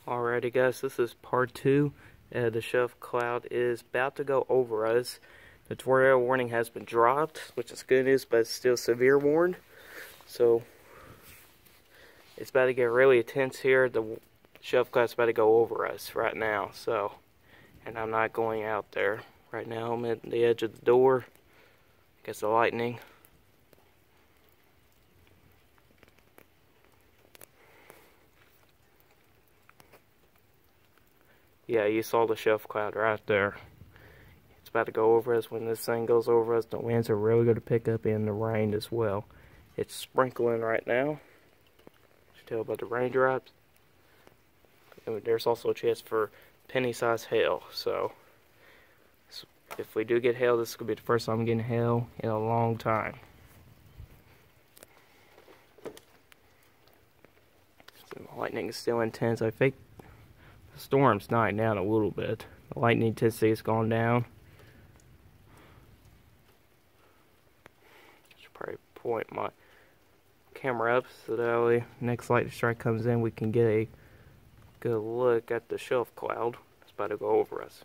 Alrighty guys, this is part 2. The shelf cloud is about to go over us. The tornado warning has been dropped, which is good news, but it's still severe warned. So it's about to get really intense here. The shelf cloud's about to go over us right now. So, and I'm not going out there right now. I'm at the edge of the door. I guess the lightning. Yeah, you saw the shelf cloud right there. It's about to go over us. When this thing goes over us, the winds are really going to pick up, and the rain as well. It's sprinkling right now. You can tell about the raindrops. There's also a chance for penny-sized hail. So if we do get hail, this could be the first time I'm getting hail in a long time. So the lightning is still intense. I think the storm's dying down a little bit. The lightning intensity has gone down. Should probably point my camera up so that way next lightning strike comes in, we can get a good look at the shelf cloud. It's about to go over us.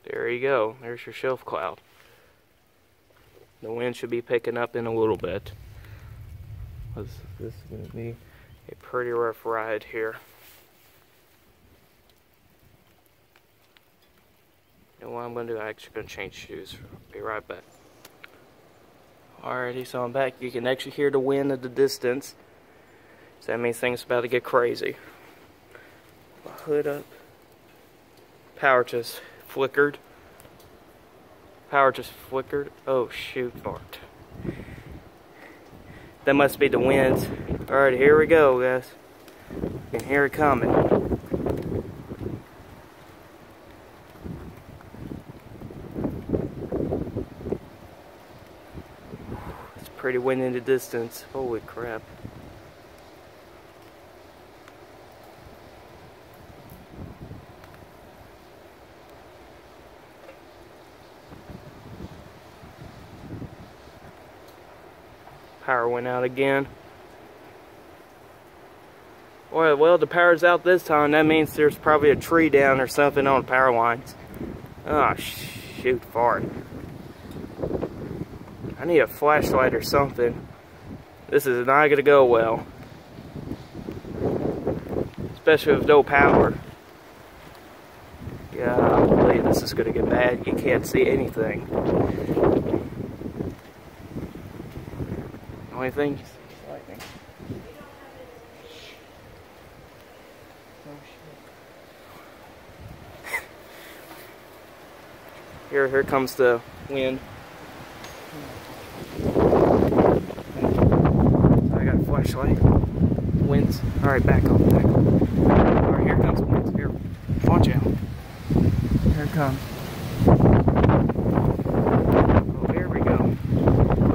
There you go. There's your shelf cloud. The wind should be picking up in a little bit. This is going to be a pretty rough ride here. And what I'm going to do, I'm actually going to change shoes. I'll be right back. Alrighty, so I'm back. You can actually hear the wind at the distance. So that means things are about to get crazy. My hood up. Power just flickered. Power just flickered. Oh shoot, Bart. That must be the winds. Alright, here we go, guys. You can hear it coming. It's pretty wind in the distance. Holy crap. Power went out again. Well, the power's out this time. That means there's probably a tree down or something on the power lines. Oh, shoot, fart. I need a flashlight or something. This is not going to go well. Especially with no power. Golly, this is going to get bad. You can't see anything. Only thing is lightning. Oh shit. Here comes the wind. I got a flashlight. Winds. Alright, back off, back off. Alright, here comes the winds. Here. Watch out. Here it comes.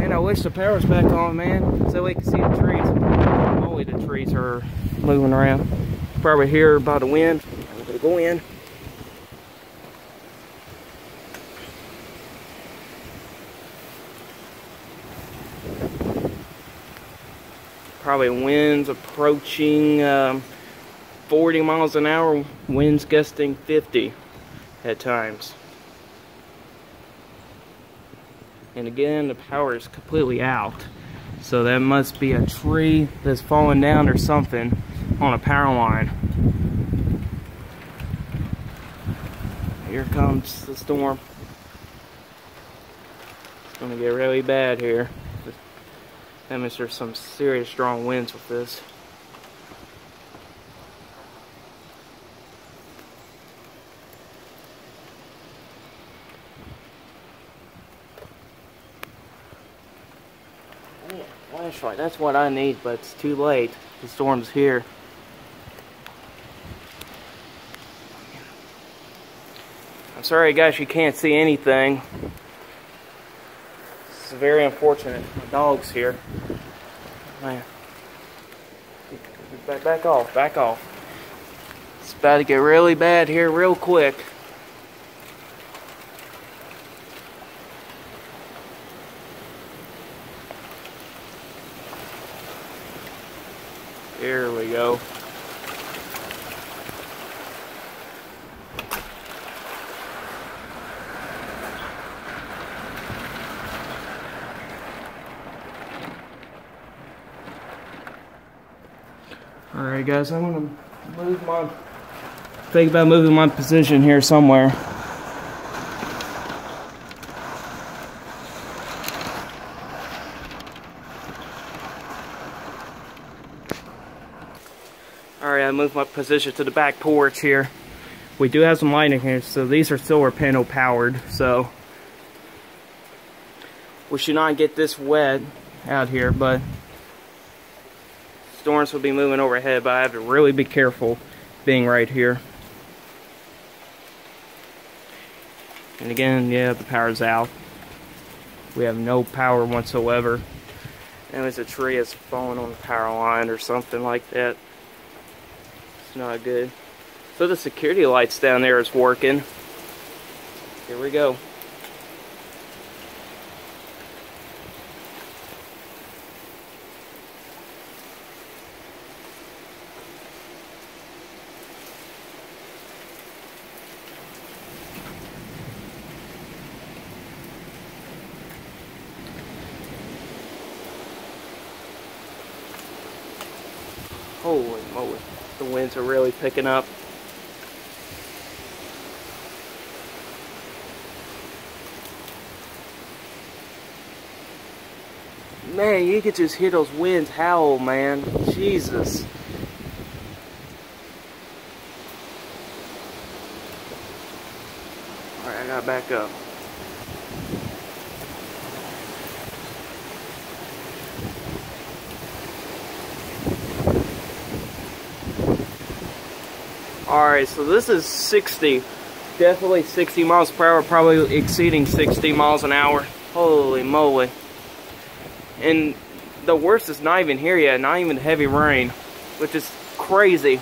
I wish the power's back on, man, so we can see the trees. Only the trees are moving around. Probably hear by the wind. I'm gonna go in. Probably winds approaching 40 miles an hour. Winds gusting 50 at times. And again, the power is completely out. So that must be a tree that's fallen down or something on a power line. Here comes the storm. It's gonna get really bad here. That means there's some serious strong winds with this. Flashlight, that's what I need, but it's too late. The storm's here. I'm sorry guys, you can't see anything. This is very unfortunate. My dog's here. Man. Back off, back off. It's about to get really bad here real quick. Here we go. Alright guys, I'm gonna think about moving my position here somewhere. Alright, I moved my position to the back porch here. We do have some lighting here, so these are solar panel powered, so we should not get this wet out here, but storms will be moving overhead, but I have to really be careful being right here. And again, yeah, the power's out. We have no power whatsoever. And there's a tree that's falling on the power line or something like that. It's not good. So the security lights down there is working. Here we go. Holy moly, the winds are really picking up. Man, you could just hear those winds howl, man. Jesus. Alright, I gotta back up. Alright, so this is 60. Definitely 60 miles per hour, probably exceeding 60 miles an hour. Holy moly. And the worst is not even here yet, not even heavy rain, which is crazy.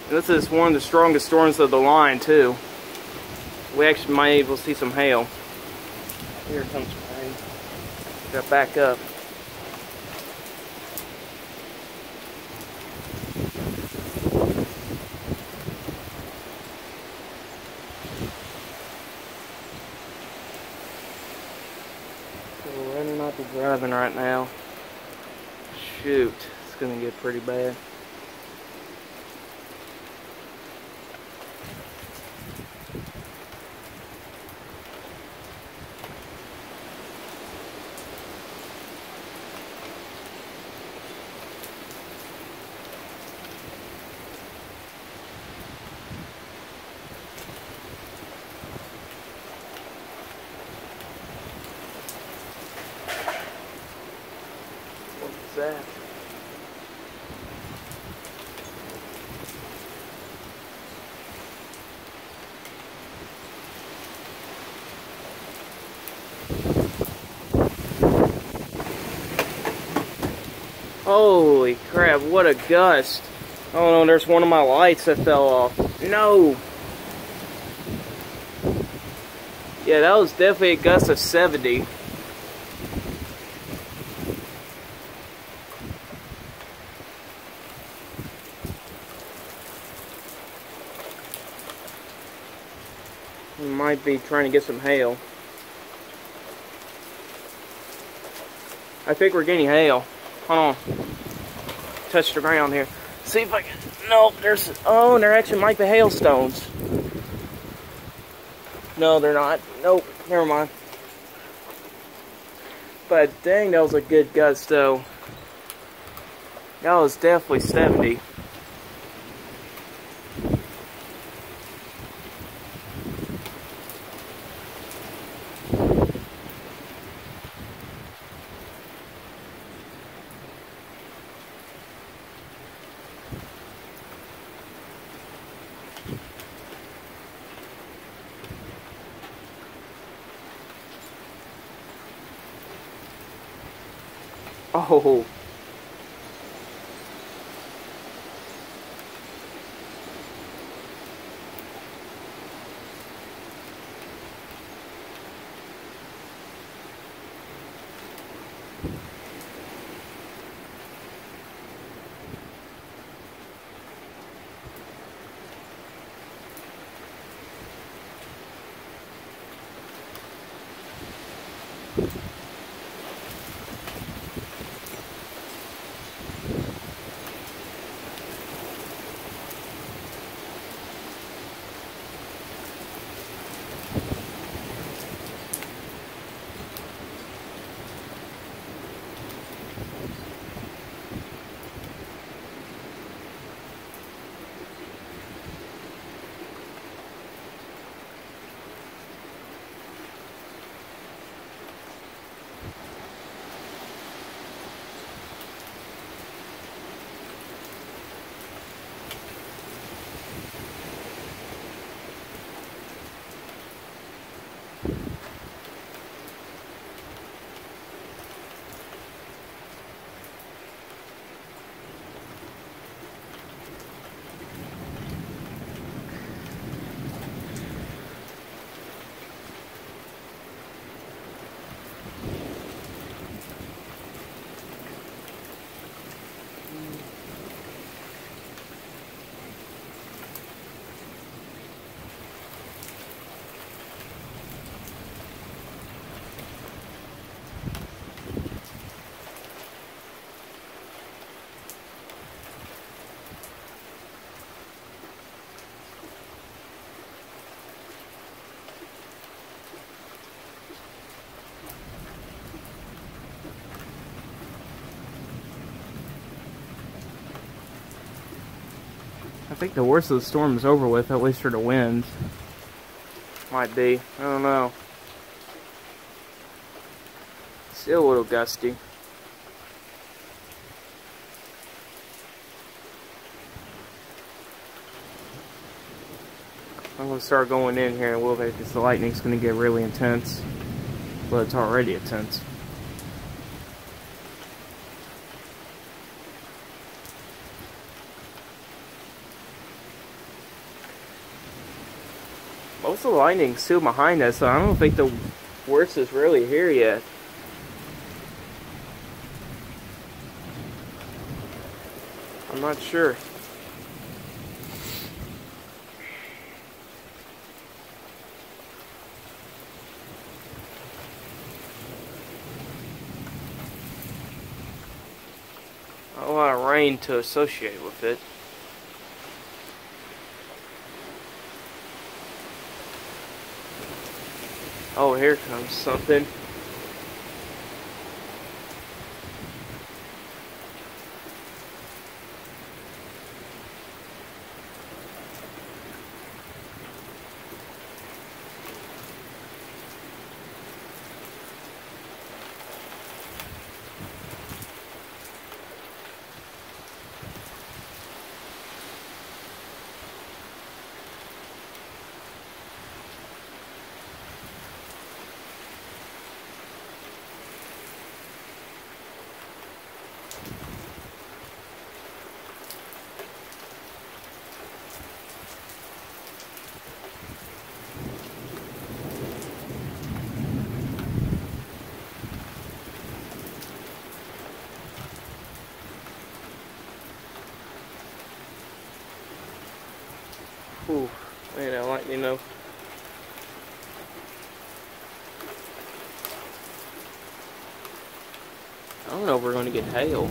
And this is one of the strongest storms of the line, too. We actually might be able to see some hail. Here comes rain. Got to back up. We're not be driving right now. Shoot, it's gonna get pretty bad. That. Holy crap, what a gust. Oh no, there's one of my lights that fell off. No! Yeah, that was definitely a gust of 70. We might be trying to get some hail. I think we're getting hail. Hold on. Touch the ground here. See if I can. Nope, there's. Oh, there actually might be hailstones. No, they're not. Nope, never mind. But dang, that was a good gust, though. That was definitely 70. Oh. I think the worst of the storm is over with, at least for the winds. Might be. I don't know. Still a little gusty. I'm going to start going in here in a little bit because the lightning's going to get really intense. Well, it's already intense. Most of the lightning's still behind us, so I don't think the worst is really here yet. I'm not sure. A lot of rain to associate with it. Oh, here comes something. Ooh, man, that lightning though. I don't know if we're going to get hail.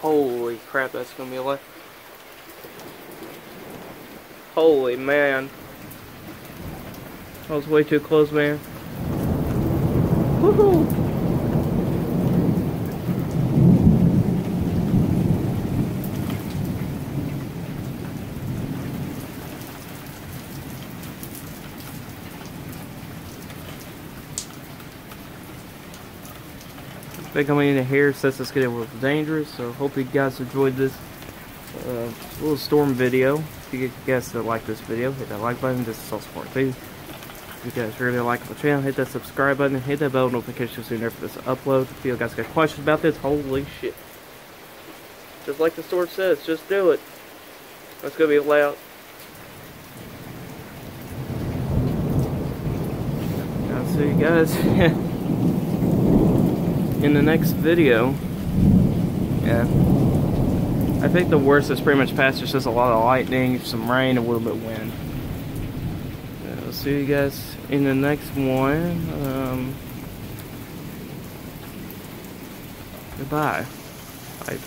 Holy crap, that's gonna be a lot. Holy man. That was way too close, man. Woohoo! I think I'm in here since it's getting a little dangerous, so hope you guys enjoyed this little storm video. If you guys like this video, hit that like button. This is also part 2. If you guys really like the channel, hit that subscribe button, hit that bell notification so you never miss an upload. If you guys got questions about this, holy shit. Just like the store says, just do it. That's gonna be loud. I'll see you guys in the next video. Yeah, I think the worst is pretty much past. There's just a lot of lightning, some rain, a little bit of wind. I'll see you guys in the next one. Goodbye. Bye.